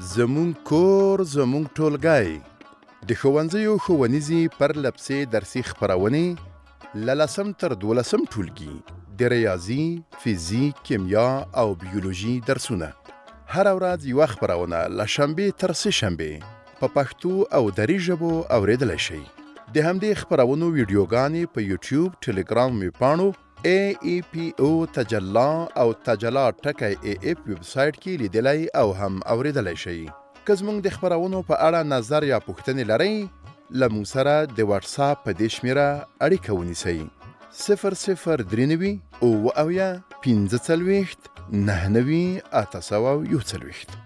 زمون کور زمون ټولګی د ښوونځیو ښوونیزې پرلپسې درسي خپرونې له 10 تر 12 ټولګي د ریاضي، فزیک، کیمیا او بیولوژي درسونه هر ورځ یوه خپرونه له شنبې تر سه شنبې په پښتو او دري ژبو اوریدلی شئ. د همدې خپرونو ویډیوګانې په یوټیوب، ټلګرام ویبپاڼو AEPO تجلا او تجلا ټکی AF ویبسایټ کې لیدلی او هم اوریدلی شئ. که زموږ د خپرونو په اړه نظر یا پوښتنې لرئ، له موږ سره د واتساپ په دې شمېره اړیکه ونیسئ: 0039 اووه 45 99 841.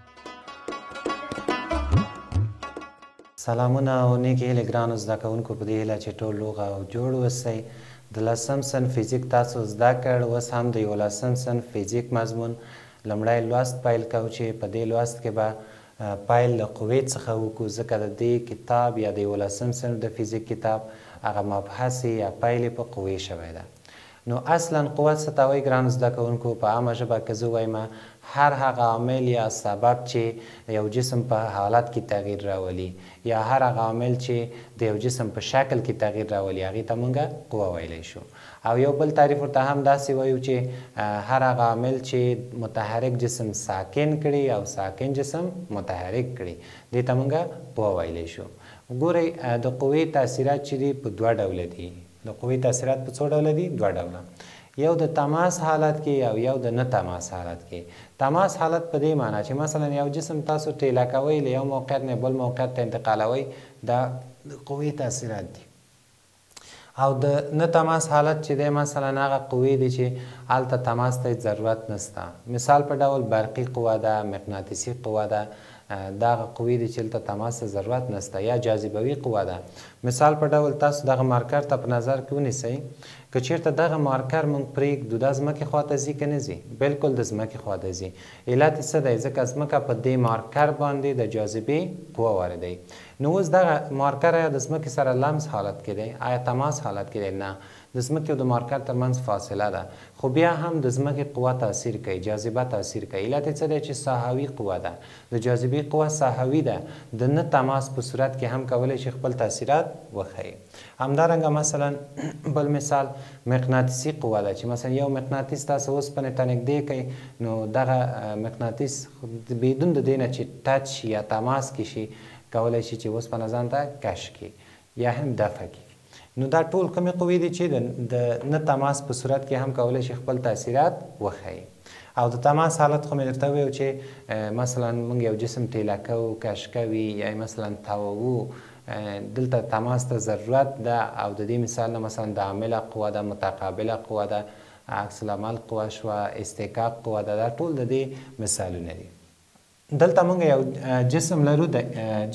سلامونه او نیکې هیلې ګرانو زده کوونکو، په دې هیله چې ټول روغ او جوړ اوسئ. د 10م صنف فزیک تاسو زده کړ، اوس هم د 11م صنف فزیک مضمون لومړی لوست پیل کوو چې په دې لوست کې به پیل له قوې څخه وکړو، ځکه د دې کتاب یا د 11م صنف د فزیک کتاب هغه مبحث یا پیل په قوې شوی ده. نو اصلا قوه څه ته وایي ګرانو زده کوونکو؟ په عامه ژبه که زه وایم هر هغه عامل یا سبب چې یو جسم په حالت کې تغییر راولي، یا هر هغه عامل چې د یو جسم په شکل کې تغییر راولي، هغې ته موږ قوه ویلی شو. او یو بل تعریف ورته هم داسې وایو چې هر هغه عامل چې متحرک جسم ساکن کړي او ساکن جسم متحرک کړي، دې ته موږ قوه ویلی شو. ګورئ، د قوې تاثیرات چې دي په دوه ډوله دي. د قوې تاثیرات په څو ډوله دي؟ دوه ډوله. یو د تماس حالت کې او یو د نه تماس حالت کې. تماس حالت په دې معنی چې مثلا یو جسم تاسو ټیله کوئ، له یو موقعیت نه بل موقعیت ته انتقالوئ، دا د قوې تاثیرات دي. او د نه تماس حالت چې دی مثلا هغه قوې دي چې هلته تماس ته ضرورت نشته. مثال په ډول برقي قوه ده، مقناطیسي قوه ده، دغه قوې دي چې هلته تماس ته ضرورت نشته. یا جاذبوي قوه ده. مثال په ډول تاسو دغه مارکر ته په نظر کې ونیسئ، که چېرته دغه مارکر موږ پرېږدو دا ځمکې خواته ځي که نه ځي؟ بلکل د ځمکې خواته ځي. علت یې څه دی؟ ځکه ځمکه په دې مارکر باندې د جاذبې قوه واردوي. نو اوس دغه مارکر آیا د ځمکې سره لمس حالت کې دی؟ آیا تماس حالت کې دی؟ نه، د ځمکې او د مارکر ترمنځ فاصله ده، خو بیا هم د ځمکې قوه تاثیر کوي، جاذبه تاثیر کوي. علت یې څه دی؟ چې ساحوي قوه ده. د جاذبې قوه ساحوي ده، د نه تماس په صورت کې هم کولی شي خپل تاثیرات وښیي. همدارنګه مثلا بل مثال مقناطیسي قوه ده، چې مثلا یو مقناطیس تاسو اوسپنې ته نږدې کوئ، نو دغه مقناطیس بدون د دې نه چې ټچ یا تماس کې شي کولی شي چې اوسپنه ځان ته کش کړي یا هم دفع کړي. نو دا ټول کومې قوې دي چې د نه تماس په صورت کې هم کولی شي خپل تاثیرات وښیي. او د تماس حالت خو مې درته وویل چې مثلا موږ یو جسم ټیله کوو، کش کوي، یا مثلا تاوو، دلته تماس ته ضرورت ده. او د دې مثال نه مثلا د عامله قوه ده، متقابله قوه ده، عکس العمل قوه شوه، استحقاق قوه ده. دا ټول د دې مثالونه دي. دلته موږ یو جسم لرو، د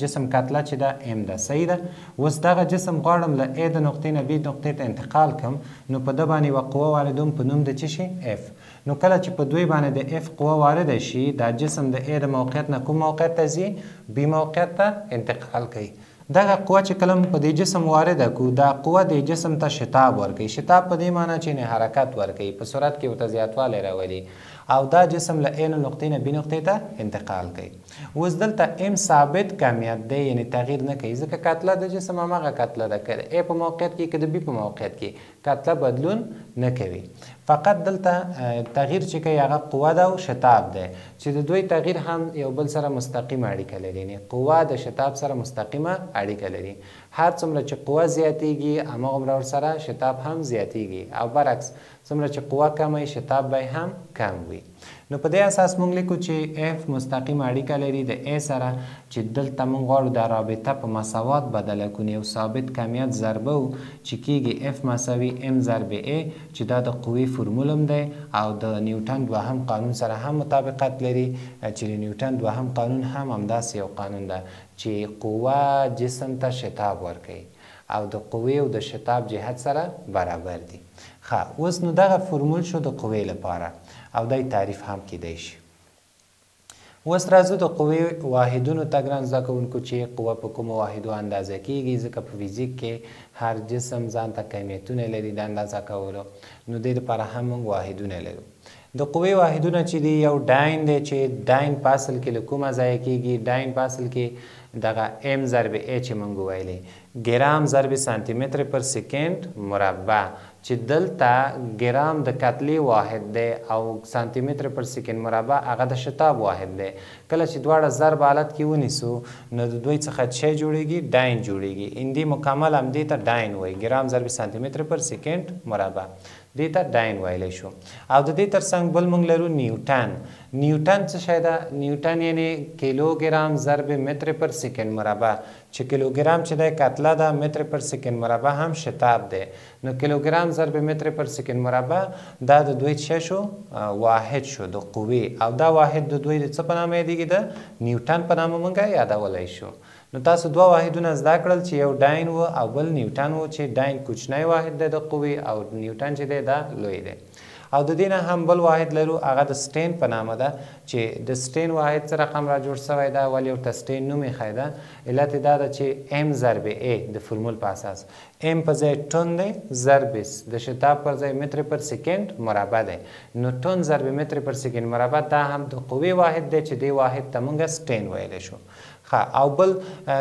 جسم کتله چې ده ام ده، صحیح ده. اوس دغه جسم غواړم له ا د نقطې نه بي نقطې ته انتقال کړم، نو په ده باندې یوه قوه واردوم په نوم د څه شي؟ اف. نو کله چې په دوی باندې د اف قوه وارده شي، دا جسم د ا د موقعیت نه کوم موقعیت ته ځي؟ بي موقعیت ته انتقال کوي. دغه قوه چې کله په دې جسم وارده کړو، دا قوه د جسم ته شتاب ورکوي. شتاب په دې معنی چې حرکت ورکوي، په سرعت کې ورته زیاتوالی راولي، او دا جسم له ا نقطې نه بي نقطې ته انتقال کوي. اوس دلته ام ثابت کمیت دی، یعنی تغییر نه کوي، ځکه کتله د جسم هماغه کتله ده، که د ا په موقعیت کې که د بي په موقعیت کې کتله بدلون نه کوي. فقط دلته تغییر چې کوي هغه قوه ده او شتاب دی، چې د دوی تغییر هم یو بل سره مستقیمه اړیکه لري. یعنې قوه د شتاب سره مستقیمه اړیکه لري. هر څومره چې قوه زیاتیږي هماغومره ورسره شتاب هم زیاتیږي، او برعکس څومره چې قوه کمه وي شتاب به هم کم وي. نو په دې اساس موږ لیکو چې اف مستقیمه اړیکه لري د ا سره، چې دلته موږ غواړو دا رابطه په مساوات بدله کړو. یو ثابت کمیت ضربه و چې کیږي اف مساوي ام ضرب ا، چې دا د قوې فرمول هم دی او د نیوټن دوهم قانون سره هم مطابقت لري، چې د نیوټن دوهم قانون هم همداسې یو قانون ده چې قوه جسم ته شتاب ورکوي او د قوې او د شتاب جهت سره برابر دي. اوس نو دغه فرمول شو د قوې لپاره، او دای تعریف هم کیدای شي. اوس راځو د قوې واحدونو ته ګران زده کوونکو، چې قوه په کومو واحدو اندازه کیږي، ځکه په فزیک کې هر جسم ځان ته کمیتونه لري د اندازه کولو، نو دې لپاره هم موږ واحدونه لرو. د قوې واحدونه چې دی یو ډاین دی چې ډاین په اصل کې له کومه ځایه کیږي ډاین په اصل کې دغه ام ضرب ا چې موږ ویلې ګرام ضرب سانتي متر پر سکند مربع چې دلته ګرام د کتلې واحد دی او سانتي متر پر سکند مربع هغه د شتاب واحد دی کله چې دواړه ضرب حالت کې ونیسو نو د دوی څخه څه جوړیږي ډاین جوړیږي اندی مکمل هم دې ته ډاین وایي ګرام ضرب سانتي متر پر سکند مربع دې ته ډاین ویلی شو او د دې ترڅنګ بل موږ لرو نیوټن نیوټن څه شی ده نیوټن یعنی کیلوګرام ضرب متر پر سکند مربع چې کیلوګرام چې دی کتله ده متر پر سکند مربع هم شتاب دی نو کیلوګرام ضرب متر پر سکند مربع دا د دوی څه شو واحد شو د قوې او دا واحد د دوی د څه په نامه یادیږي د نیوټن په نامه موږ یادولی شو نو تاسو دوه واحدونه زده کړل چې یو ډاین و او بل نیوټن و چې ډاین کوچنی واحد دی د قوې او نیوټن چې دی دا لوی دی او د دې نه هم بل واحد لرو هغه د سټین په نامه ده چې د سټین واحد څه رقم را جوړ شوی ده ولې ورته سټین نوم ایښی ده علت یې دا ده چې ام ضرب ا د فرمول په اساس ام په ځای ټن دی ضرب د شتاب پر ځای متر پر سکند مربع دی نو ټن ضرب متر پر سکند مربع دا هم د قوې واحد دی چې دې واحد ته موږ سټین ویلی شو او بل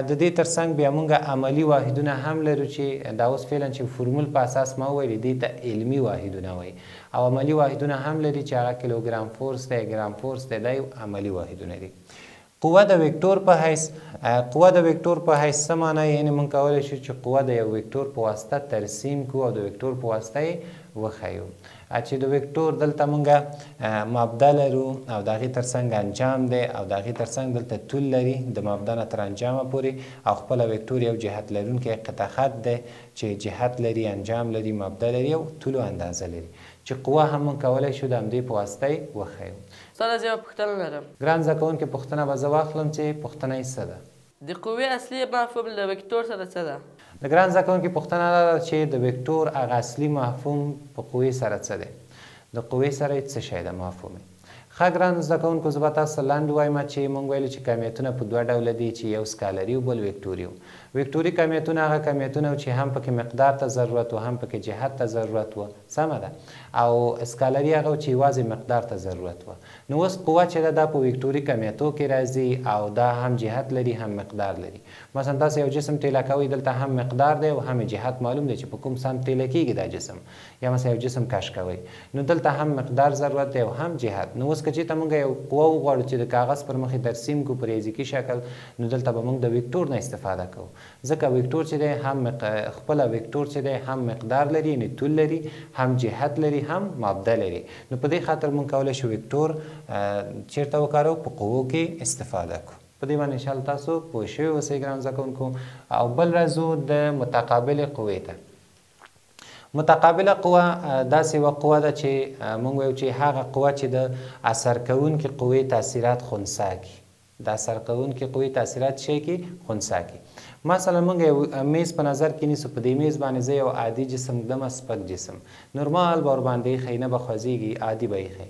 د دې ترڅنګ بیا موږ عملي واحدونه هم لرو چې دا اوس فعلا چې فرمول په اساس ما وویلې دې ته علمي واحدونه وایي او عملي واحدونه هم لري چې هغه کیلوګرام فورس دی ګرام فورس دی دا عملي واحدونه دي قوه د وکتور په حیث قوه د وکتور په حیث څه معنی یعنې موږ کولی شو چې قوه د یو وکتور په واسطه ترسیم کړو او د وکتور په واسطه یې وښیو چې د وکتور دلته موږ مبدا لرو او د هغې ترڅنګ انجام دی او د هغې ترڅنګ دلته طول لري د مبدا نه تر انجامه پورې او خپله وکتور یو جهت لرونکی قطع خط دی چې جهت لري انجام لري مبدا لري او طول و اندازه لري چې قوه هم موږ کولی شو د همدې په واسطه یې وښیو استاده زه یوه پوښتنه لرم ګران زده کوونکي پوښتنه به زه واخلم چې پوښتنه یې څه ده د قوې اصلي مفهوم له وکتور سره څه ده د ګران زده کوونکي پوښتنه دا ده چې د وکتور هغه اصلي مفهوم په قوې سره څه دی د قوې سره یې څه شی ده مفهوم ښه ګرانو زده کوونکو زه به تاسو لنډ وایم چې موږ ویلو چې کمیتونه په دوه ډوله دي چې یو سکالري او بل وکتوري وکتوري کمیتونه هغه کمیتونه چې هم پکې مقدار ته ضرورت و هم پکې جهت ته ضرورت و سمه ده او سکالري هغه چې یوازې مقدار ته ضرورت و نو اوس قوه چې ده دا په وکتوري کمیتو کې راځي او دا هم جهت لري هم مقدار لري مثلا تاسو یو جسم ټیله کوئ دلته هم مقدار دی او هم جهت معلوم دی چې په کوم سمت ټیله کیږي دا جسم یا مثلا یو جسم کش کوئ نو دلته هم مقدار ضرورت دی او هم جهت نو اوس که چېرته موږ یو قوه وغواړو چې د کاغذ پر مخ یې ترسیم کړو په ریاضیکي شکل نو دلته به موږ د وکتور نه استفاده کوو ځکه وکتور چې دی هم خپله وکتور چې دی هم مقدار لري یعنې طول لري هم جهت لري هم مبدا لري نو په دې خاطر موږ کولی شو وکتور چیرته وکاروو په قوو کې استفاده کړو په دې باندې انشاءالله تاسو پوه شوي اوسئ ګرانو زده کوونکو او بل راځو د متقابلې قوې ته متقابله قوه داسې یوه قوه ده چې موږ وایو چې هغه قوه چې د اثر کوونکې قوې تاثیرات خنثی کړي د اثر کوونکې قوې تاثیرات شی کړي خنثی کړي مثلا موږ یو میز په نظر کې نیسو په دې میز باندې زه یو عادي جسم ږدمه سپک جسم نورمال به ورباندې ایښی نه به خوځېږي عادي به ایښی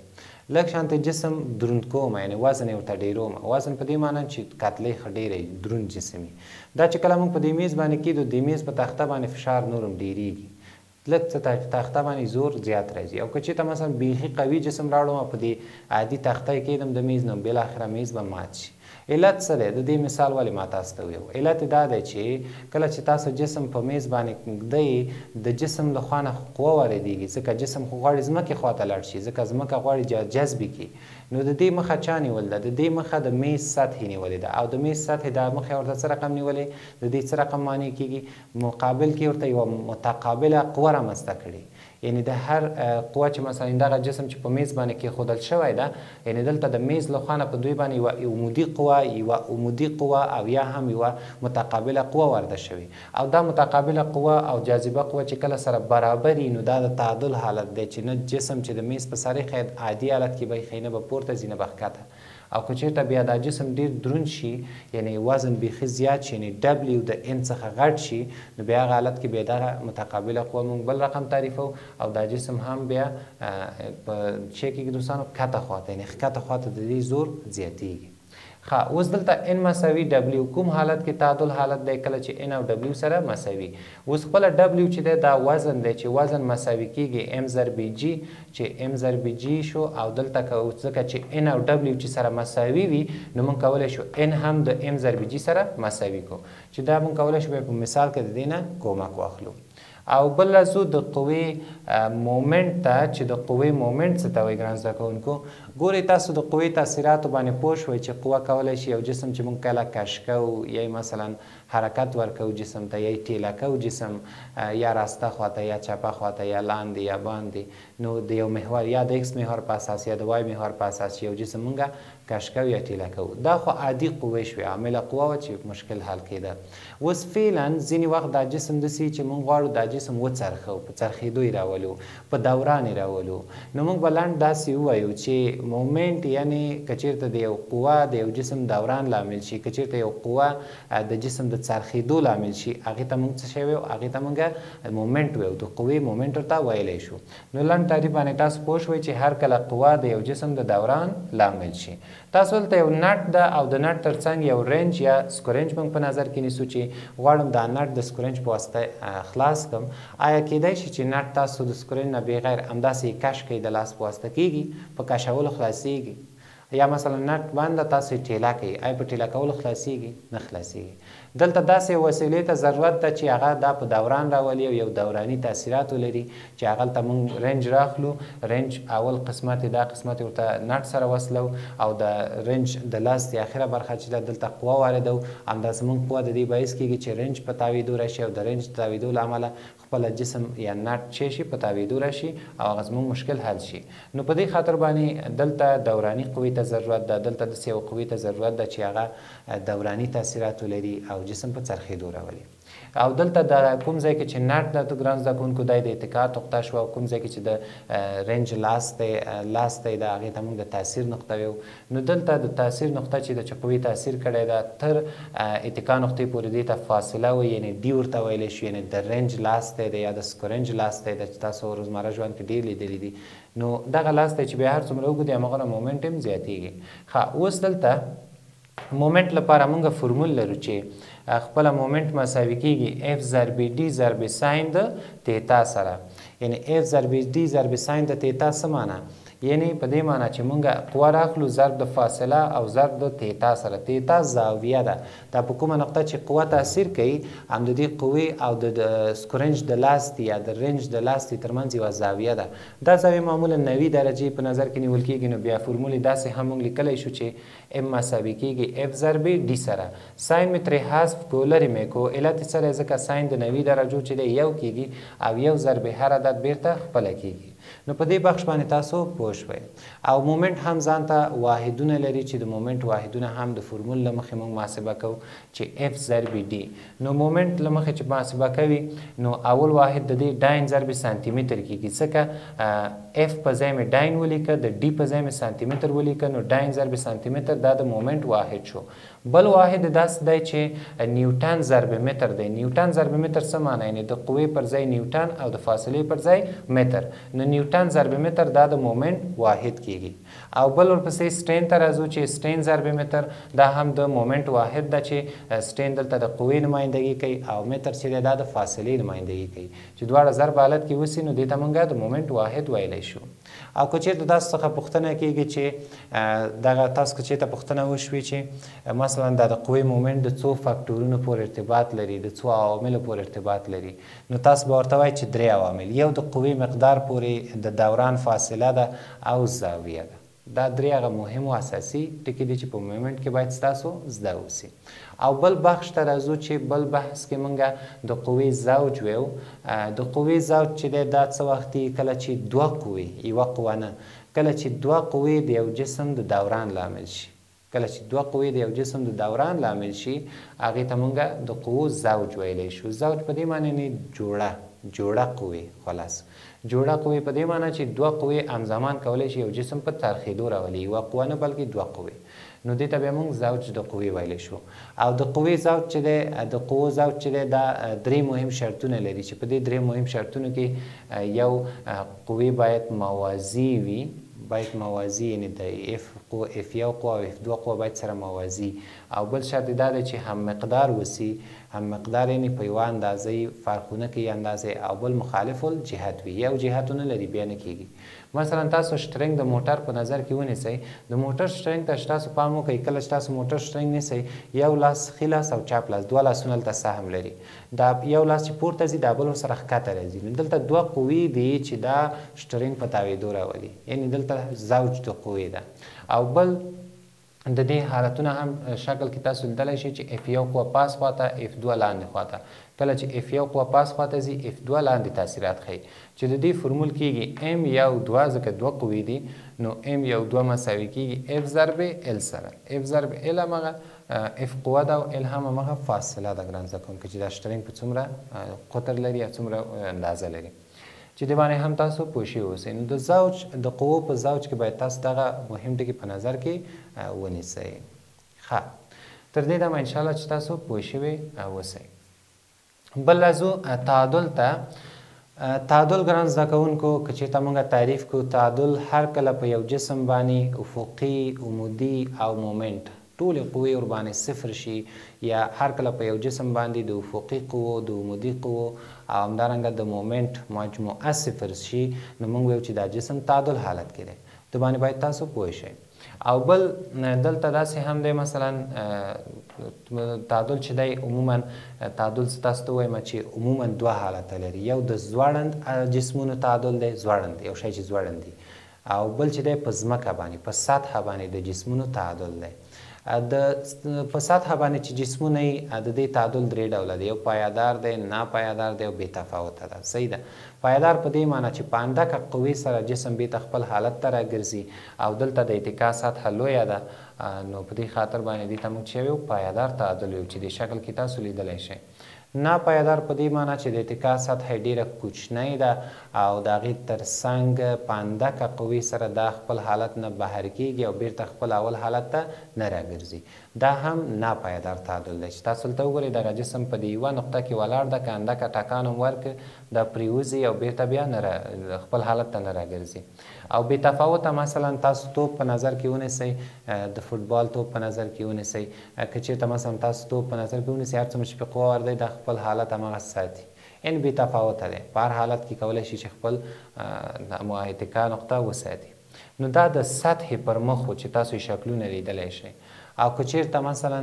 لږ شانته جسم دروند کوم یعنې وزن یې ورته ډېروم وزن په دې معنی چې کتلې ښه ډېره دروند جسم دا چې کله موږ په دې میز باندې کیدو د میز په تخته باندې فشار نور هم ډېرېږي لږ څه تخته باندې زور زیات راځي او که چېرته مثلا بیخي قوي جسم راوړم او په دې عادي تخته یې کیدم د میز نه بالاخره میز به مات شي علت څه دی د دې مثال ولې ما تاسو ته ویو علت دا دی چې کله چې تاسو جسم په میز باندې ږدئ د جسم له خوا نه قوه واردېږي ځکه جسم خو غواړي ځمکې خوا ته لاړ شي ځکه ځمکه غواړي جذب کړي نو د دې مخه چا نیول ده د دې مخه د میز سطحې نیولې ده او د میز سطحې دا مخه ورته څه رقم نیولې د دې څه رقم معنی کېږي مقابل کې ورته یوه متقابله قوه رامنځته کړي یعنی د هر قوه چې مثلا دغه جسم چې په میز باندې کېښودل شوی ده یعنی دلته د میز له خوا نه په دوی باندې یوه عمودي قوه یوه عمودي قوه او یا هم یوه متقابله قوه وارده شوې او دا متقابله قوه او جاذبه قوه چې کله سره برابر وي نو دا د تعادل حالت دی چې نه جسم چې د میز په سر ایښی عادي حالت کې به ایښی نه به پورته ځي نه به ښکته او که چېرته بیا دا جسم ډېر دروند شي یعنی وزن بیخي زیات شي یعنې ډبلیو د ان څخه غټ شي نو بیا هغه حالت کې بیا دغه متقابله قوه موږ بل رقم تعریفو او دا جسم هم بیا په څه کېږي دوستانو ښکته خوا ته یعنې ښکته خوا ته د دې زور زیاتېږي ښه اوس دلته n مساوي w کوم حالت کې تعادل حالت دی کله چې n او w سره مساوي اوس خپله w چې دی دا وزن دی چې وزن مساوي کیږي m ضرب g چې m ضرب g شو او دلته ځکه چې n او w چې سره مساوي وي نو موږ کولی شو n هم د m ضرب g سره مساوي کو چې دا موږ کولی شو په مثال کې د دې نه کومک واخلو او بل راځو د قوې مومنټ ته چې د قوې مومنټ څه ته وایي ګران زده کوونکو ګورئ تاسو د قوې تاثیراتو باندې پوه شوئ چې قوه کولی شي یو جسم چې موږ کله کش کوو یا مثلا حرکت ورکوو جسم ته یا ټیله کوو جسم یا راسته خواته یا چپه خواته یا لاندې یا باندې نو د یو محور یا د ایکس محور په اساس یا د وای محور په اساس یو جسم موږ کش کوو یا ټیله کوو دا خو عادي قوې شوې عامله قوه وه چې مشکل حل کېده اوس فعلا ځینې وخت دا جسم داسې چې موږ غواړو دا جسم وڅرخو په څرخېدو یې راولو په دوران یې راولو نو موږ به لنډ داسې ووایو چې مومنټ یعنې که چېرته د یو قوه د یو جسم دوران لامل شي که چېرته یو قوه د جسم د څرخېدو لامل شي هغې ته موږ څه شی وایو هغې ته موږ مومنټ وایو د قوې مومنټ ورته ویلی شو نو لنډ تعریف باندې تاسو پوه شوئ چې هر کله قوه د یو جسم د دوران لامل شي تاسو دلته یو نټ ده او د نټ ترڅنګ یو رنج یا سکورنج موږ په نظر کې نیسو چې غواړم دا نټ د سکورنج په واسطه خلاص کړم آیا کیدای شي چې نټ تاسو د سکورنج نه بغیر همداسې کش کوئ د لاس په واسطه کیږي په کشولو خلاصیږي یا مثلا نټ باندې تاسو ټیله کوئ آیا په ټیله کولو خلاصیږي نه خلاصیږي دلته داسې وسیلې ته ضرورت ده چې هغه دا په دوران راولي او یو دوراني تاثیرات ولري چې هغه ته موږ رنج راخلو رنج اول قسمت دا قسمت ورته نټ سره وصلو او د رنج د لاستې اخره برخه چې ده دلته قوه واردو همداسې موږ قوه د دې باعث کېږي چې رنج په تاویدو راشي او د رنج تاویدو له امله خپله جسم یا نټ چې شي په تاویدو راشي او هغه زموږ مشکل حل شي نو په دې خاطر باندې دلته دوراني قوې ته ضرورت ده دلته داسې یو قوې ته ضرورت ده چې هغه دوراني تاثیرات ولري او جسم په څرخېدو راولي او دلته د کوم ځای کې چې نټ د ګران زده کوونکو دی د اتکا نقطه شوه او کوم ځای کې چې د رنج لاس دی د هغې ته موږ د تاثیر نقطه ویو نو دلته د تاثیر نقطه چې د چې قوې تاثیر کړی ده تر اتکا نقطې پورې دې ته فاصله وي یعنې ډي ورته ویلی شو یعنې د رنج لاس دی یا د سکورنج لاس دی چې تاسو روزمره ژوند کې ډېر لیدلی دي نو دغه لاس دی چې بیا هر څومره اوږد هماغومره مومنټ هم زیاتېږي ښه اوس دلته مومنټ لپاره موږ فرمول لرو چې خپله مومنټ مساوي کیږي اف ضرب ډي ضرب ساین د تیتا سره یعنې اف ضرب ډي ضرب ساین د تیتا څه معنی یعنی په دې معنی چې مونږ قوه راخلو ضرب د فاصله او ضرب د تیتا سره تیتا زاویه ده دا په کومه نقطه چې قوه تاثیر کوي هم د دې قوې او د سکورنج د لاستې یا د رنج د لاستې ترمنځ یوه زاویه ده دا زاویه معمولا 90 درجې په نظر کې نیول کېږي نو بیا فرمولې داسې هم موږ لیکلی شو چې ام مساوي کېږي اف ضرب ډي سره ساین مې ترې حذف کو لرې مې کو علت سره ځکه ساین د 90 درجو چې دی یو کېږي او یو ضرب هر عدد بیرته خپله کېږي نو په دې بخش باندې تاسو پوه شوئ او مومنټ هم ځان ته واحدونه لري چې د مومنټ واحدونه هم د فرمول له مخې موږ محاسبه کوو چې اف ضرب ډي نو مومنټ له مخې چې محاسبه کوي نو اول واحد د دې ډاین ضرب سانتي متر کېږي ځکه اف په ځای مې ډاین ولیکه د ډي په ځای مې سانتي متر ولیکه نو ډاین ضرب سانتي متر دا د مومنټ واحد شو بل واحد داسې دی چې نیوټن ضرب متر دی نیوټن ضرب متر څه معنی یعنې د قوې پر ځای نیوټن او د فاصلې پر ځای متر نو نیوټن ضرب متر دا د مومنټ واحد کېږي او بل ورپسې سټین ته راځو چې سټین ضرب متر دا هم د مومنټ واحد ده چې سټین دلته د قوې نمایندګي کوي او متر چې دی دا د فاصلې نمایندګي کوي چې دواړه ضرب حالت کې وسي نو دې ته موږ د مومنټ واحد ویلی شو او که چېرته تاسو څخه پوښتنه کېږي چې دغه تاسو که چېرته پوښتنه وشوي چې مثلا دا د قوې مومنټ د څو فاکټورونو پورې ارتباط لري د څو عواملو پورې ارتباط لري نو تاسو به ورته وایئ چې 3 عوامل یو د قوې مقدار پورې د دوران فاصله ده او زاویه ده دا 3 هغه مهم او اساسي ټکي دي چې په مومنټ کې باید ستاسو زده اوسي او بل بخش ته راځو چې بل بحث کې موږ د قوې زوج ویو د قوې زوج چې دی دا څه وخت کله چې 2 قوې یوه قوه نه کله چې 2 قوې د یو جسم د دوران لامل شي کله چې 2 قوې د یو جسم د دوران لامل شي هغې ته موږ د قوو زوج ویلی شو زوج په دې معنی نه جوړه قوې خلاص جوړه قوې په دې معنی چې 2 قوې همزمان کولی شي یو جسم په څرخېدو راولي یوه قوه نه بلکې 2 قوې نو دې ته بیا موږ زوج د قوې ویلی شو او د قوې زوج چې دی د قوو زوج چې دی دا 3 مهم شرطونه لري چې په دې 3 مهم شرطونو کې یو قوې باید موازي وي باید موازی، یعنی د F1 قوه او F2 قوه باید سره موازی، او بل شرط دا دی چې هم مقدار وسی، هم مقدار یعنی په یوه اندازې فرقونه کوي اندازې، او بل مخالف الجهت وي، یو جهت ونه لري بیا نه کیږي. مثلا تاسو شټرنګ د موټر په نظر کې ونیسئ، د موټر شټرنګ ته تاسو پام وکړئ، کله چې تاسو موټر شټرنګ نیسئ یو لاس ښي لاس او چپ لاس دوه لاسونه هلته سهم لري، دا یو لاس چې پورته ځي دا بل ورسره ښکته راځي، نو دلته دوه قوې دي چې دا شټرنګ په تاویدو راولي، یعنی دلته زوج د قوې ده. او بل د دې حالتونه هم شکل کې تاسو لیدلی شئ چې F1 قوه پاس خواته F2 لاندې خواته، کله چې F1 قوه پاس خواته ځي F2 لاندې تاثیرات ښیي، چې د دې فرمول کېږي M1 ځکه دوه قوې دي نو M1 مساوي کېږي F ضرب L سره. F ضرب L همغه F قوه ده او L هم همغه فاصله ده ګران زده کوونکي چې دا شټرنګ په څومره قطر لري یا څومره اندازه لري، چې د باندې هم تاسو پوه شوي اوسئ. نو د زوج د قوو په زوج کې باید تاسو دغه مهم ټکي په نظر کې ونیسئ. ښه، تر دې دمه انشاءالله چې تاسو پوه شوي اوسئ. بل راځو تعادل ته. تعادل ګران زده کوونکو که چېرته موږ تعریف کړو، تعادل هر کله په یو جسم باندې افقي، عمودي او مومنټ ټولې قوې ورباندې صفر شي، یا هر کله په یو جسم باندې د افقي قوو، د عمودي قوو او همدارنګه د مومنټ مجموعه صفر شي، نو موږ وایو چې دا جسم تعادل حالت کې دی. د باندې باید تاسو پوه شئ. او بل دلته داسې هم دی، مثلا تعادل چې دی عموما تعادل تاسو ته وایم چې عموما دوه حالته لري، یو د ځوړند جسمونو تعادل دی، ځوړند یو شی چې ځوړند دی، او بل چې دی په ځمکه باندې په سطحه باندې د جسمونو تعادل دی. په سطحه باندې چې جسمونه یي د دې تعادل درې ډوله دی، یو پایدار دی، ناپایدار دی او بې تفاوته ده. صحیح ده. پایدار په دې معنی چې په اندکه قوې سره جسم بېرته خپل حالت ته راګرځي، او دلته د اتکا سطحه لویه ده، نو په دې خاطر باندې دې ته موږ چې ویو پایدار تعادل ویو، چې د شکل کې تاسو لیدلی شئ. ناپایدار په دې معنی چې د اتکا سطحه ډیره کوچنۍ ده او د هغې تر څنګ په اندکه قوې سره دا خپل حالت نه بهر کیږي او بیرته خپل اول حالت ته نه راګرځي، دا هم ناپایدار تعادل دی. چې تاسو دلته وګورئ دغه جسم په دې یوه نقطه کې ولاړ ده، که اندکه ټکان هم ورکړي دا پریوځي او بیرته بیا خپل حالت ته نه راګرځي. او بې تفاوته مثلا تاسو توپ په نظر کې ونیسئ، د فوټبال توپ په نظر کې ونیسئ، که چېرته مثلا تاسو توپ په نظر کې ونیسئ، هر څومره چې پې قوه ور دی دا خپل حالت همغه ساتي، یعنې بې تفاوته دی، په هر حالت کې کولی شي چې خپل اتکا نقطه وساتي. نو دا د سطحې پر مخ و چې تاسو شکلونه لیدلی شئ. او که چېرته مثلا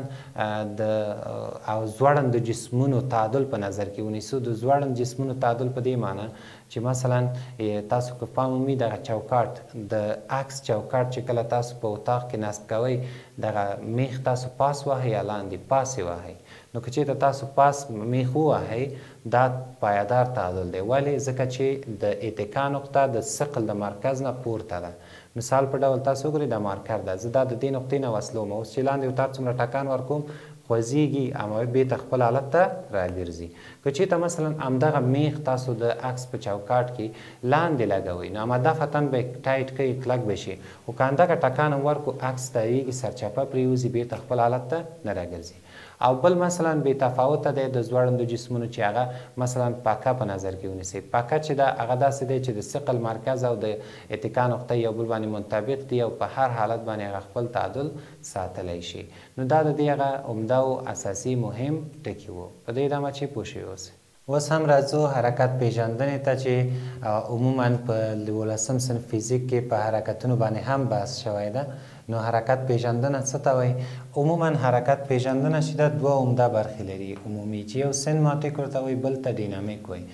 د ځوړند جسمونو تعادل په نظر کې ونیسو، د ځوړند جسمونو تعادل په دې معنی چې مثلا تاسو که پام ومي دغه چوکاټ د عکس چوکاټ چې کله تاسو په اتاق کې نصب کوئ، دغه میخ تاسو پاس وهئ یا لاندې پاسې وهئ، نو که چېرته تاسو پاس میخ ووهئ دا پایدار تعادل دی. ولې؟ ځکه چې د اتکا نقطه د ثقل د مرکز نه پورته ده. مثال په ډول تاسو وګورئ دا مارکر ده، زه دا د دې نقطې نه وسلوم، اوس چې لاندې اتار څومره ټکان ورکوم خوځېږي، اما بېرته خپل حالت ته راګرځي. که چېرته مثلا همدغه میخ تاسو د عکس په چوکاټ کې لاندې لګوئ، نو همدفتن به ټایټ کوي، کلک به شي، خو که همدغه ټکان هم ورکړو عکس تاویږي، سرچپه پرېوځي، بېرته خپل حالت ته نه راګرځي. او بل مثلا بې تفاوته دی د ځوړندو جسمونو چې هغه مثلا پکه په نظر کې ونیسئ. پکه چې ده هغه داسې دی چې د ثقل مرکز او د اتکا نقطه یو بل باندې منطبق دي او په هر حالت باندې هغه خپل تعادل ساتلی شي. نو دا د دې هغه عمده او اساسي مهم ټکي وو. په دې ادامه چې پوه شوي اوسئ. اوس هم راځو حرکت پیژندنې ته چې عموما په 12 صنف فیزیک کې په حرکتونو باندې هم بحث شوی ده. نو حرکت پیژندنه څه ته وایي؟ عموما حرکت پیژندنه چې ده دوه عمده برخې لري عمومي، چې یو سینماټیک ورته وایي، بل ته ډینامیک وایي.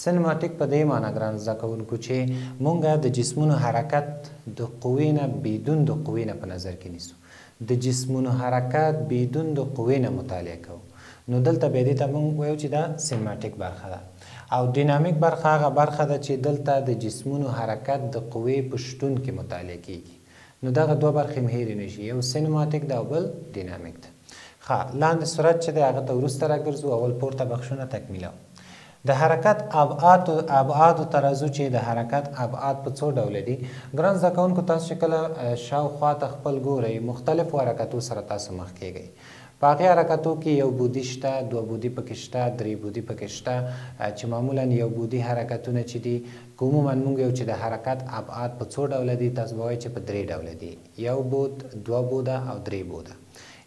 سینماټیک په دې معنی ګران زده کوونکو چې مونږ د جسمونو حرکت د قوې نه بدون د قوې نه په نظر کې نیسو، د جسمونو حرکت بدون د قوې نه مطالعه کوو. نو دلته بیا دې ته مونږ وایو چې دا سینماټیک برخه ده. او ډینامیک برخه هغه برخه ده چې دلته د جسمونو حرکت د قوې په شتون کې مطالعه کیږي. نو دغه دوه برخې هم هېرې نه شي، یو سینماټیک ده او بل ډینامیک ده. ښه، لاندې صورت چې دی هغه ته وروسته راګرځو، اول پورته بخشونه تکمیله. د حرکت ابعادو ته راځو چې د حرکت ابعاد په څو ډوله دي. ګران زده کوونکو تاسو چې کله شاوخوا ته خپل ګورئ مختلفو حرکتو سره تاسو مخ کیږئ. په هغې حرکتو کې یو بودي شته، دوه بودي پکې شته، درې بودي پکې شته، چې معمولا یو بودي حرکتونه چې دي که عموما موږ یو چې د حرکت ابعاد په څو ډوله دي تاسو به وایئ چې په 3 ډوله دي، یو بود، 2 بوده او 3 بوده.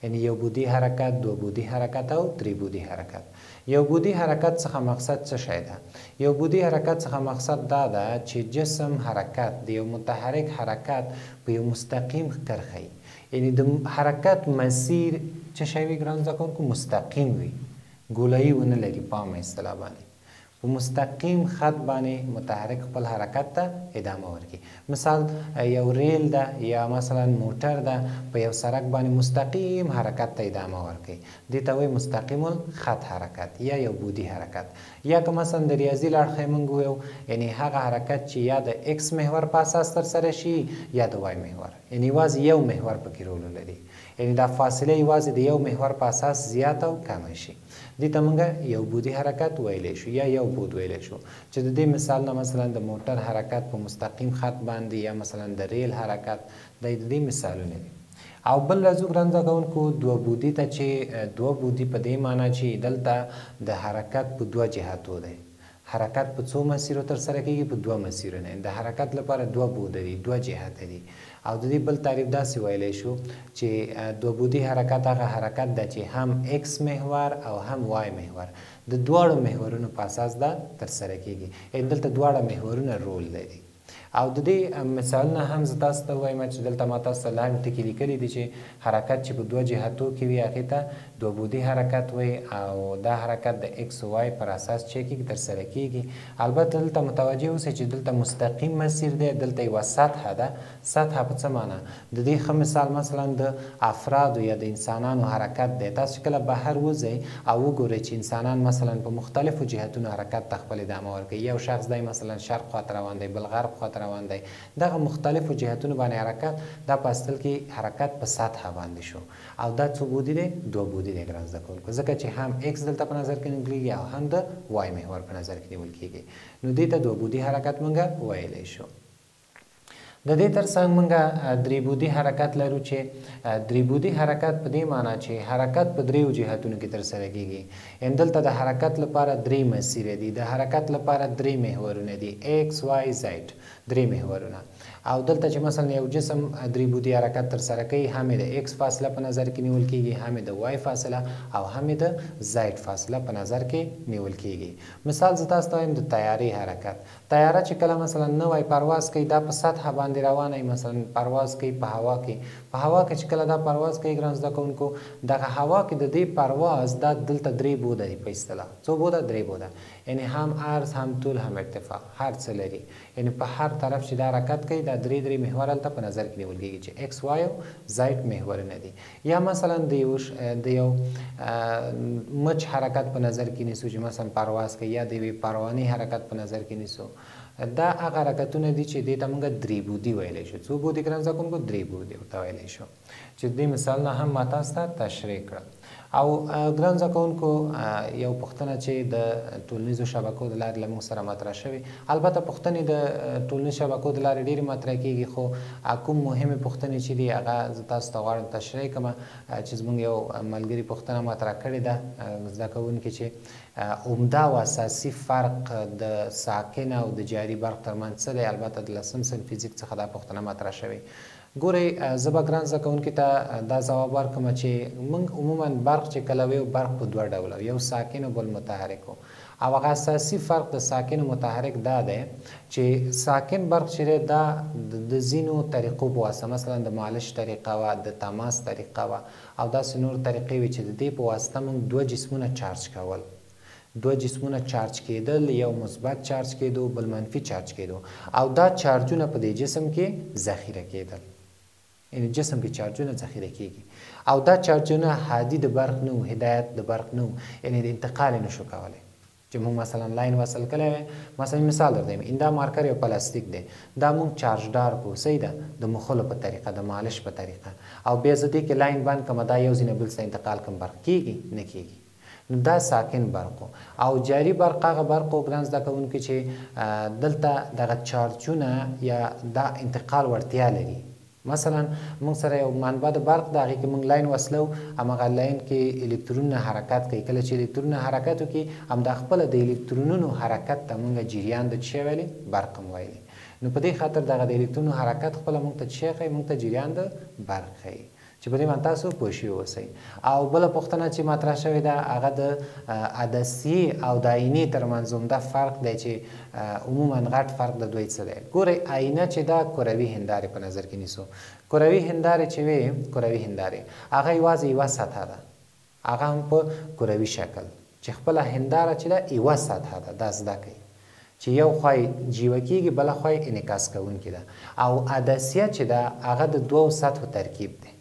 یعنی یو بودی حرکت، 2 بودی حرکت او 3 بودی حرکت. یو بودی حرکت څخه مقصد څه شی ده؟ یو بودی حرکت څخه مقصد دا ده چې جسم حرکت د یو متحرک حرکت په یو مستقیم کرښه، یعنی د حرکت مسیر څه شی وي ګران زده کوونکو؟ مستقیم وي، ګولایي ونه لري. پام اصطلاح باندې په مستقیم خط باندې متحرک خپل حرکت ته ادامه ورکړي. مثال یو ریل ده یا مثلا موټر ده په یو سړک باندې مستقیم حرکت ته ادامه ورکړي، دې ته وایي مستقیم الخط حرکت یا یو بودی حرکت. یا که مثلا د ریاضي له اړخه موږ وایو یعنی هغه حرکت چې یا د ایکس محور په اساس ترسره شي یا د وای محور، یعنی یوازې یو محور پکې رول لري، یعنی دا فاصله یوازې د یو محور په اساس زیات او کم شي. دې ته موږ یو بودی حرکت ویلی شو یا یو بود ویلی شو. چې د دې مثال نه مثلا د موټر حرکت په مستقیم خط باندې یا مثلا د ریل حرکت د دې مثالونه دي. او بل راځو ګران زده کوونکو 2 بودی ته چې 2 بودی په دې معنی چې دلته د حرکت په 2 جهاتو دی. حرکت په څو مسیرو ترسره کیږي؟ په 2 مسیرونه. د حرکت لپاره 2 بوده دي، 2 جهات دي. او د دې بل تعریف داسې ویلی شو چې 2 بودی حرکت هغه حرکت ده چې هم ایکس محور او هم وای محور د دواړو محورونو په اساس دا ترسره کیږي، یعنې دلته دواړه محورونه رول لري. او د دې مثالونه هم زه تاسو ته وایم چې دلته ما تاسو ته لاندې ټکي لیکلي دي چې حرکت چې په 2 جهتو کې وي هغې ته 2 بودی حرکت وایي، او دا حرکت د ایکس و وای پر اساس چې کېږي ترسره کېږي. البته دلته متوجه اوسئ چې دلته مستقیم مسیر دی، دلته یوه سطحه ده. سطحه په څه معنا؟ د دې ښه مثال مثلا د افرادو یا د انسانانو حرکت دی. تاسو کله بهر وځئ او وګورئ چې انسانان مثلا په مختلفو جهتونو حرکت ته خپل ادامه ورکوي. یو شخص دی مثلا شرق خواته روان دی، بل غرب خواته روان دی. دغه مختلفو جهتونو باندې حرکت دا په اصل کې حرکت په سطحه باندې شو. او دا څو بودی دی؟ 2 بودی دی ګران زده کوونکو، ځکه چې هم ایکس دلته په نظر کې نیول کېږي او هم د وای محور په نظر کې نیول کېږي. نو دې ته 2 بودی حرکت موږ ویلی شو. د دې ترڅنګ موږ 3 بودی حرکت لرو چې 3 بودی حرکت په دې معنی چې حرکت په 3 جهتونو کې ترسره کېږي. یعنې دلته د حرکت لپاره 3 مسیرې دي، د حرکت لپاره 3 محورونه دي، ایکس وای زیډ 3 محورونه. او دلته چې مثلا یو جسم 3 بودی حرکت ترسره کوي، هم د ایکس فاصله په نظر کې نیول کېږي، هم د وای فاصله او هم د زیډ فاصله په نظر کې نیول کېږي. مثال زه تاسو ته وایم د طیارې حرکت. طیاره چې کله مثلا نوی پرواز کوي دا په سطحه باندې روانه وي، مثلا پرواز کوي په هوا کې. په هوا کې چې کله دا پرواز کوي ګران زده کوونکو، دغه هوا کې د دې پرواز دا دلته 3 بوده دي په اصطلاح. څو بوده؟ 3 بوده. یعنی هم عرض، هم طول، هم ارتفاع، هر څه لري. یعنی په هر طرف چې دا حرکت کوي دا 3 محور هلته په نظر کې نیول کېږي چې ایکس وای او زیډ محورونه دي. یا مثلا د یو مچ حرکت په نظر کې نیسو چې مثلا پرواز کوي، یا د یوې پروانې حرکت په نظر کې نیسو. دا هغه حرکتونه دي چې دې ته موږ 3 بودی ویلی شو. څو بودی ګران زده کوونکو؟ 3 بودی ورته ویلی شو چې دې مثالونه هم ما تاسو ته تشریح کړل. او ګران زده کوونکو یو پوښتنه چې د ټولنیزو شبکو د لارې له موږ سره مطرح شوې، البته پوښتنې د ټولنیزو شبکو د لارې ډېرې مطرح کېږي، خو کوم مهمې پوښتنې چې دي هغه زه تاسو ته غواړم تشریح کړم. چې زموږ یو ملګري پوښتنه مطرح کړې ده زده کوونکي چې عمده او اساسي فرق د ساکن او د جاري برق ترمنځ څه دی. البته د 10م صنف فزیک څخه دا پوښتنه مطرح شوې. ګورئ زه به ګران زده کوونکي ته دا ځواب ورکړم چې موږ عموما برق چې کله وایو برق په 2 ډوله، یو ساکن او بل متحرک. او هغه اساسي فرق د ساکن او متحرک دا دی چې ساکن برق چې دی دا د ځینو طریقو په واسطه، مثلا د مالش طریقه وه، د تماس طریقه وه، او داسې نور طریقې وي چې د دې په واسطه موږ 2 جسمونه چارج کول. 2 جسمونه چارج کېدل، یو مثبت چارج کېدو بل منفي چارج کېدو، او دا چارجونه په دې جسم کې ذخیره کېدل. یعنی جسم کې چارجونه ذخیره کېږي، او دا چارجونه هادي د برق نه و، هدایت د برق نه و، یعنی د انتقال یې نشو کولی. چې موږ مثلا لاین وصل کړی وی، مثلا مثال درته وایم دا مارکر یو پلاستیک دی، دا موږ چارجدار کړو صحیح ده د مخلو په طریقه، د مالش په طریقه، او بیا زه دې کې لاین بند کړم دا یو ځای نه بل ځای انتقال کړم، برق کېږي؟ نه کېږي. نو دا ساکن برق او جاری برق هغه برق و ګران زده کوونکي چې دلته دغه چارجونه یا دا انتقال وړتیا لري، مثلا موږ سره یو منبع د برق د هغې کې موږ لاین وصلو همغه لاین کې الکترونونه حرکت کوي کله چې الکترونونه حرکت وکړي همدا خپله د الکترونونو حرکت ته موږ جریان د څه ویلې برق هم ویلې نو په دې خاطر دغه د الکترونونو حرکت خپله موږ ته څه ښیي موږ ته جریان د برق ښیي چې په دې باندې تاسو پوه شوي اوسئ او بله پوښتنه چې مطرح شوې ده هغه د عدسیې او د آینې ترمنځ عمده فرق دی چې عموما غټ فرق د دوی څه دی ګورئ آینه چې دا کروي هندارې په نظر کې نیسو کروي هندارې چې وې کروي هندارې هغه یوازې یوه سطحه ده هغه هم په کروي شکل چې خپله هنداره چې ده یوه سطحه ده دا زده کوي چې یو خوای جیوه کېږي بله خوای انعکاس کوونکې ده او عدسیه چې ده هغه د دوو سطحو ترکیب دی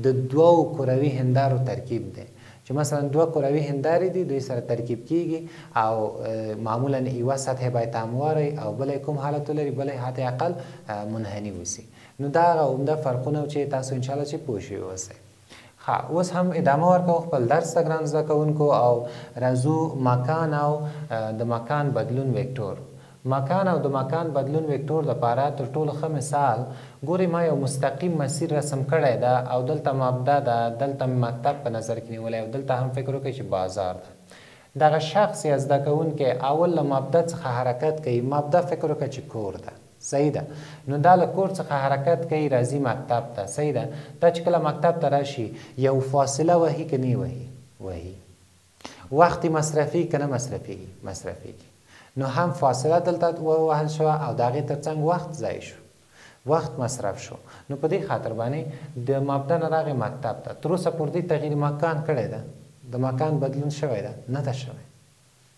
د دوو کروي هندارو ترکیب دی چې مثلا دوه کروي هندارې دي دوی سره ترکیب کیږي او معمولا یوه سطح باید همواره او بله کوم حالت ولري بله حد اقل منحني وسی نو دا هغه عمده فرقونه چې تاسو انشاءالله چې پوه شوي اوسئ اوس هم ادامه ورکوو خپل درس ته ګران زده کوونکو او راځو مکان او د مکان بدلون وکتور مکان او د مکان بدلون وکتور دپاره تر ټولو ښه مثال ګورئ ما یو مستقیم مسیر رسم کړی ده او دلته مبدا ده دلته مکتب په نظر کې نیولی او دلته هم فکر وکړئ چې بازار ده دغه شخص یا زده کوونکی اول له مبدا څخه حرکت کوي مبدا فکر وکړه چې کور ده صحیح ده نو دا له کور څخه حرکت کوي راځي مکتب ته صحیح ده دا چې کله مکتب ته راشي یو فاصله وهي که نه وهي وخت مصرفي که نه مصرفیږي نو هم فاصله دلته ووهل شوه او د هغې تر څنګ وخت ضایع شو وخت مصرف شو نو په دې خاطر باندې د مبدا نه راغی مکتب ته تر اوسه پورې تغییر مکان کړی ده د مکان بدلون شوی ده نه ده شوی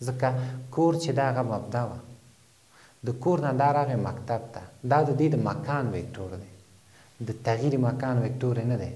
ځکه کور چې د هغه مبدا وه د کور نه دا راغی مکتب ته دا د دې د مکان وکتور دی د تغییر مکان وکتور نه دی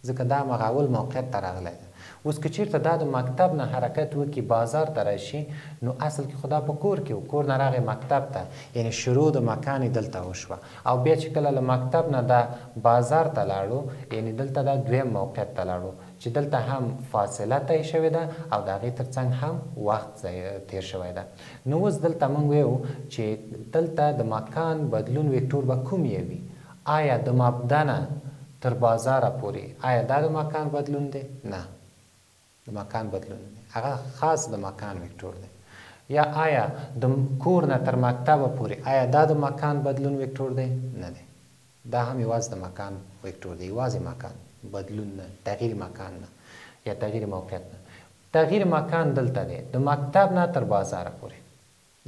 ځکه دا همغه اول موقعیت ته راغلی ده اوس که چیرته دا د مکتب نه حرکت وکړي بازار ته راشي نو اصل کې خو دا په کور کې و کور نه راغی مکتب ته یعنې شروع د مکان یې دلته وشوه او بیا چې کله له مکتب نه دا بازار ته لاړو یعنې دلته دا دویم موقعیت ته لاړو چې دلته هم فاصله طی شوې ده او د هغې تر څنګ هم وخت تیر شوی ده نو اوس دلته موږ ویو چې دلته د مکان بدلون وکتور به کوم یې وي آیا د مبدا نه تر بازاره پورې آیا دا د مکان بدلون دی نه د مکان بدلون دی هغه خاص د مکان وکتور دی یا آیا د کور نه تر مکتبه پورې آیا دا د مکان بدلون وکتور دی نه دی دا هم یوازې د مکان وکتور دی یوازې مکان بدلون نه تغییر مکان نه یا تغییر موقعیت نه تغییر مکان دلته دی د مکتب نه تر بازاره پورې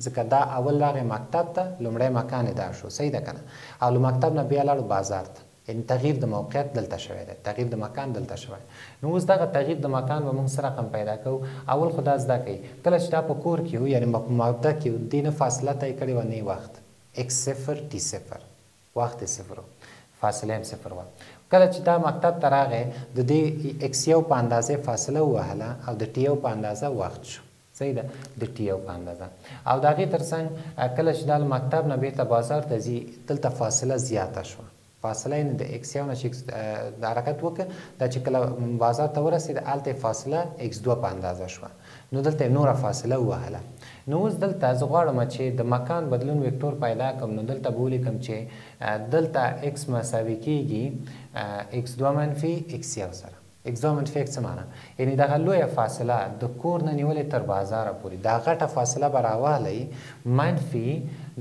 ځکه دا اول راغی مکتب ته لومړی مکان یې دا شو صحیح ده که نه او له مکتب نه بیا لاړو بازار ته یعنې تغییر د موقعیت دلته شوی دی تغییر د مکان دلته شوی نو اوس دغه تغییر د مکان به موږ څه رقم پیدا کوو اول خو دا زده کوي کله چې دا په کور کې و یعنې په مبدا کې و دې نه فاصله طی کړې وه نه وخت x صفر t صفر وخت یې صفر و فاصله هم صفر وه کله چې دا مکتب ته راغی د دې x یو په اندازې فاصله ووهله او د t یو په اندازه وخت شو صحیح ده د ټي یو په اندازه او د هغې تر څنګ کله چې دا له مکتب نه بیرته بازار ته ځي دلته فاصله زیاته شوه فاصله یې د ایکس یو نه چې د حرکت وکړه دا چې کله بازار ته ورسېده هلته فاصله ایکس دوه په اندازه شوه نو دلته یې نوره فاصله ووهله نو اوس دلته زه غواړم چې د مکان بدلون وکتور پیدا کړم نو دلته به ولیکم چې دلته ایکس مساوي کېږي ایکس دوه منفي ایکس یو سره ایکس دوه منفي ایکس څه معنا یعنې دغه لویه فاصله د کور نه نیولې تر بازاره پورې دا غټه فاصله به راوالی منفي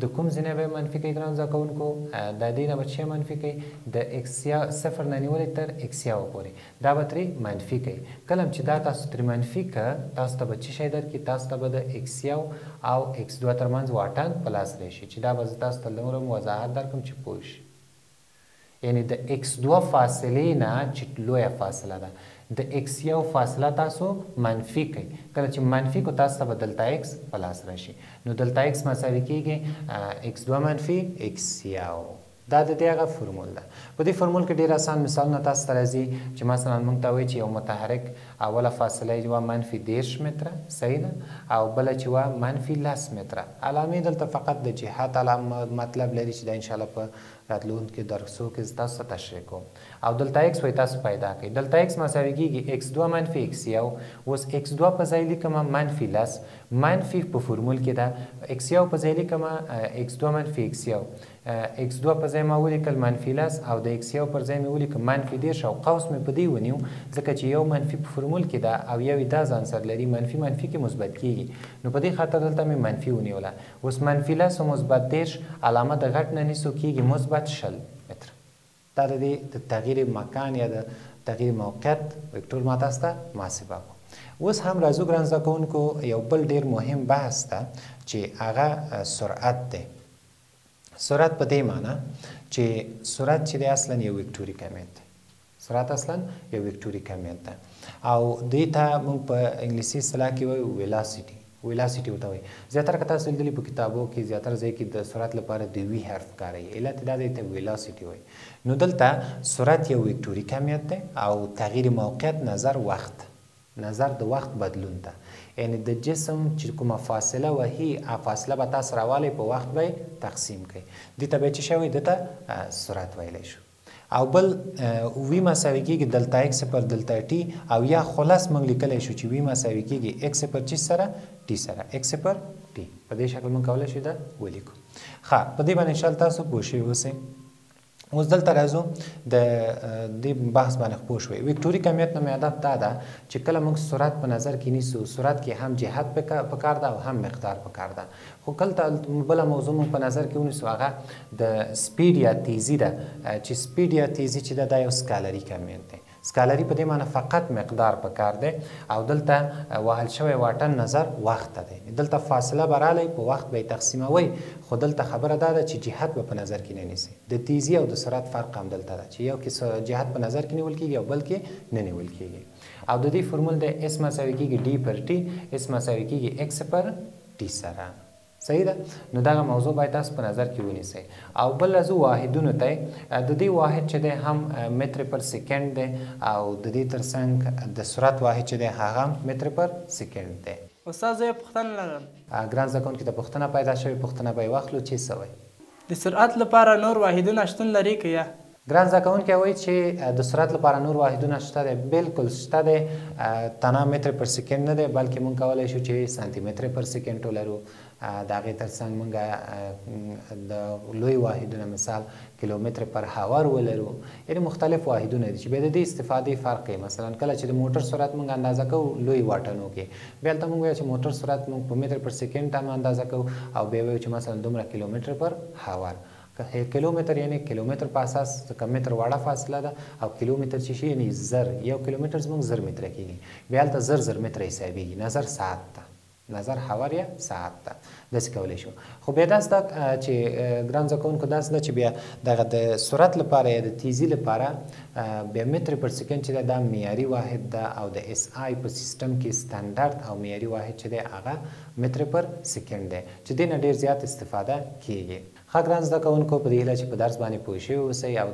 د کوم ځینې به منفي کوي ګران زده کوونکو د دې نه به چې منفي کوي د ایکس صفر نه نیولې تر ایکس یو پورې دا به ترې منفي کوي کله چې دا تاسو ترې منفي که تاسو ته به څه شی درکړي تاسو ته به د ایکس یو او ایکس دوه ترمنځ واټن په لاس راشي چې دا به زه تاسو ته نور هم وضاحت درکړم چې پوه شي یعنی د ایکس دوه فاصلې نه چې لویه فاصله ده د ایکس یو فاصله تاسو منفي کوئ کله چې منفي کو تاسو ته به دلته ایکس په لاس راشي نو دلته ایکس مساوي کېږي ایکس دوه منفي ایکس یو دا د دې هغه فرمول ده په دې فرمول کې ډېر اسان مثالونه تاسو ته راځي چې مثلا موږ ته وایي چې یو متحرک اوله فاصله یې وه منفي 10 متره صحیح ده او بله چې وه منفي 10 متره علامې دلته فقط د جهت مطلب لري چې دا انشاءالله په راتلونکو درسو کې تاسو ته تشریح کوم او دلته ایکس وایي تاسو پیدا کړئ دلته ایکس مساوي کېږي ایکس دوه منفي ایکس یو اوس ایکس دوه په ځای لیکمه منفي 10 منفي په فرمول کې ده ایکس یو په ځای لیکمه ایکس دوه منفي ایکس یو x2 په ځای ما ولیکل -10 او د x1 پر ځای مې ولیکل -10 او قوس مې په دې ونیو ځکه چې یو منفي په فرمول کې ده او یو دا عنصر لري منفي منفي کې مثبت کیږي نو په دې خاطر دلته مې منفي ونیوله. اوس -10 او -10 علامه د غټ نه نیسو کیږي مثبت 20 متره. دا د دې د تغییر مکان یا د تغییر موقعیت وکتور ما تاسو ته محاسبه کړو. اوس هم راځو ګران زده کوونکو یو بل ډیر مهم بحث ده چې هغه سرعت دی. سرعت په دې معنی چې سرعت چې دی اصلا یو وکتوري کمیت دی. سرعت اصلا یو وکتوري کمیت ده او دې ته موږ په انګلیسي اصطلاح کې وایو ویلاسیټي ورته وایي. زیاتره که تاسو لیدلي په کتابو کې زیاتره ځای کې د سرعت لپاره د وي حرف کاروي علت دا دی ته ویلاسیټي وایي. نو دلته سرعت یو وکتوري کمیت دی او تغییر موقعیت نظر وخت نظر د وخت بدلون ته یعنی د جسم چې کومه فاصله وهي فاصله به تاسو راوالی په وخت به تقسیم کوي دې ته به چې شوی دته سرعت ویلی شو. او بل وی مساوي کېږي دلته x پر دلته t او یا خلاص موږ لیکلی شو چې وی مساوي کېږي x پر چی سره t سره x پر t په دې شکل موږ کولی شو دا ولیکو. ښه په دې باندې انشاءالله تاسو پوه شوي اوسئ. اوس دلته راځو د دې بحث باندې پوه شوئ. وکتوري کمیت نه مې هدف دا ده چې کله موږ سرعت په نظر کې نیسو سرعت کې هم جهت پکار ده او هم مقدار پکار ده خو کله بله موضوع موږ په نظر کې ونیسو هغه د سپیډ یا تیزي ده چې سپیډ یا تیزي چې ده دا یو سکالري کمیت دی. سکالري په دې معنی فقط مقدار پکار دی او دلته وهل شوی واټن نظر وخت ته دی. دلته فاصله به رالی په وخت به یې تقسیموئ خو دلته خبره دا ده چې جهت به په نظر کې نه نیسئ. د تیزي او د سرعت فرق هم دلته ده چې یو کې جهت په نظر کې نیول کېږي او بل کې نه نیول کېږي. او د دې فرمول د اس مساوي کېږي d پر t اس مساوي کېږي x پر t سره. صحیح ده. نو دغه موضوع باید تاسو په نظر کې ونیسئ. او بل راځو واحدونو ته. د دې واحد چې دی هم متر پر سکند دی او د دې ترڅنګ د سرعت واحد چې دی هغه هم متر پر سکند دی. استاد زه پوښتنه لرم. ګران زده کوونکي ته پوښتنه پیدا شوې پوښتنه به یې واخلو چې څه وایي. د سرعت لپاره نور واحدونه شتون لري که یا؟ ګران زده کوونکي وایي چې د سرعت لپاره نور واحدونه شته دی. بالکل شته دی. تنها متر پر سکند نه دی بلکې موږ کولی شو چې سانتي متر پر سکند ولرو. د هغې ترڅنګ موږ د لوی واحدونه مثال کیلومتر پر هاور ولرو. یعنې مختلف واحدونه دي چې بیا د دې استفادې فرق کوي. مثلا کله چې د موټر سرعت موږ اندازه کوو لوی واټنو کې بیا هلته موږ وایو چې موټر سرعت موږ په متر پر سکند هم اندازه کوو او بیا وایو چې مثلا دومره کیلومتر پر هاور. کیلومتر یعنی کیلومتر په اساس ځکه متر واړه فاصله ده او کیلومتر چې شي یعنی زر یو کیلومتر زموږ زر متره کېږي بیا هلته زر متره حسابېږي نظر ساعت ته نظر هاور یا ساعت ته داسې کولی شو. خو بیا داسې ده چې ګران زده کوونکو داسې ده چې بیا دغه د سرعت لپاره یا د تیزي لپاره بیا متر پر سکند چې ده دا معیاري واحد ده او د اس آی په سیسټم کې سټنډرډ او معیاري واحد چې دی هغه متر پر سکند دی چې دې نه ډېر زیات استفاده کیږي. ښه ګران زده کوونکو په دې هیله چې په درس باندې پوه شوي اوسئ او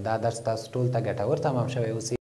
دا درس تاسو ټول ته ګټور تمام شوی اوسئ.